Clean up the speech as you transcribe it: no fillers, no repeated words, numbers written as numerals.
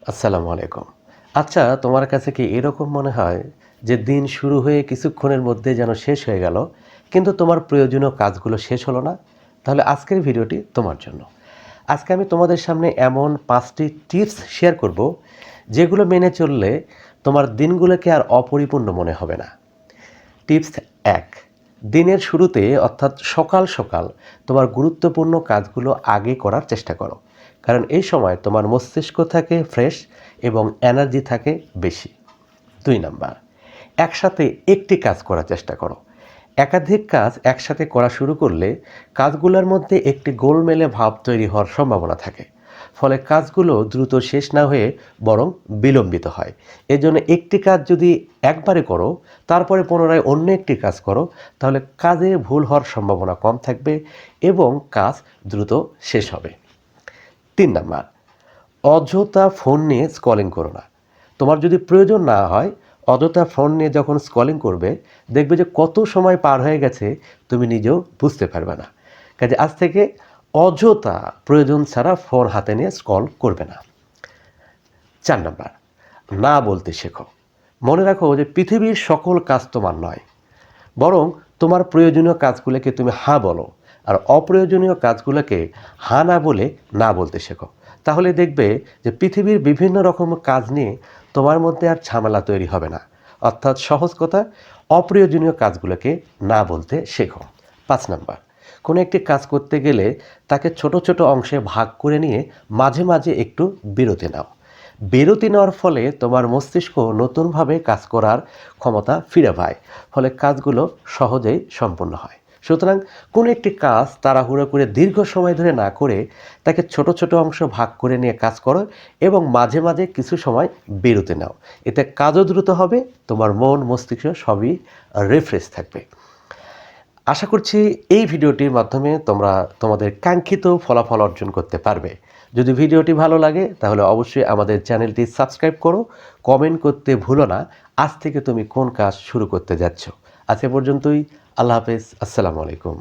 আসসালামু আলাইকুম। আচ্ছা, তোমার কাছে কি এরকম মনে হয় যে দিন শুরু হয়ে কিছুক্ষণের মধ্যে যেন শেষ হয়ে গেল, কিন্তু তোমার প্রয়োজনীয় কাজগুলো শেষ হলো না? তাহলে আজকের ভিডিওটি তোমার জন্য। আজকে আমি তোমাদের সামনে এমন ৫টি টিপস শেয়ার করব, যেগুলো মেনে চললে তোমার দিনগুলোকে আর অপরিপূর্ণ মনে হবে না। টিপস ১, দিনের শুরুতে অর্থাৎ সকাল সকাল তোমার গুরুত্বপূর্ণ কাজগুলো আগে করার চেষ্টা করো, কারণ এই সময় তোমার মস্তিষ্ক থাকে ফ্রেশ এবং এনার্জি থাকে বেশি। ২ নাম্বার, একসাথে একটি কাজ করার চেষ্টা করো। একাধিক কাজ একসাথে করা শুরু করলে কাজগুলোর মধ্যে একটি গোলমেলে ভাব তৈরি হওয়ার সম্ভাবনা থাকে, ফলে কাজগুলো দ্রুত শেষ না হয়ে বরং বিলম্বিত হয়। এজন্য একটি কাজ যদি একবারে করো, তারপরে পুনরায় অন্য একটি কাজ করো, তাহলে কাজে ভুল হওয়ার সম্ভাবনা কম থাকবে এবং কাজ দ্রুত শেষ হবে। ৩ নাম্বার, অযথা ফোন নিয়ে স্ক্রলিং করো না। তোমার যদি প্রয়োজন না হয়, অযথা ফোন নিয়ে যখন স্ক্রলিং করবে, দেখবে যে কত সময় পার হয়ে গেছে তুমি নিজেও বুঝতে পারবে না। কাজে আজ থেকে অযথা প্রয়োজন ছাড়া ফোন হাতে নিয়ে স্ক্রল করবে না। ৪ নাম্বার, না বলতে শেখো। মনে রাখো যে পৃথিবীর সকল কাজ তোমার নয়, বরং তোমার প্রয়োজনীয় কাজগুলোকে তুমি হ্যাঁ বলো, আর অপ্রয়োজনীয় কাজগুলোকে হ্যাঁ না বলে না বলতে শেখো। তাহলে দেখবে যে পৃথিবীর বিভিন্ন রকম কাজ নিয়ে তোমার মধ্যে আর ঝামেলা তৈরি হবে না। অর্থাৎ সহজ কথা, অপ্রয়োজনীয় কাজগুলোকে না বলতে শেখো। ৫ নাম্বার, কোনো একটি কাজ করতে গেলে তাকে ছোট ছোট অংশে ভাগ করে নিয়ে মাঝে মাঝে একটু বিরতি নাও। বিরতি নেওয়ার ফলে তোমার মস্তিষ্ক নতুনভাবে কাজ করার ক্ষমতা ফিরে পায়, ফলে কাজগুলো সহজেই সম্পন্ন হয়। সুতরাং কোনো একটি কাজ তাড়াহুড়ো করে দীর্ঘ সময় ধরে না করে তাকে ছোট ছোট অংশ ভাগ করে নিয়ে কাজ করো এবং মাঝে মাঝে কিছু সময় বিরতি নাও। এতে কাজও দ্রুত হবে, তোমার মন মস্তিষ্ক সবই রিফ্রেশ থাকবে। আশা করছি এই ভিডিওটির মাধ্যমে তোমরা তোমাদের কাঙ্ক্ষিত ফলাফল অর্জন করতে পারবে। যদি ভিডিওটি ভালো লাগে তাহলে অবশ্যই আমাদের চ্যানেলটি সাবস্ক্রাইব করো, কমেন্ট করতে ভুলো না আজ থেকে তুমি কোন কাজ শুরু করতে যাচ্ছ। আজ এ পর্যন্তই। আল্লাহ হাফেজ। আসসালামু আলাইকুম।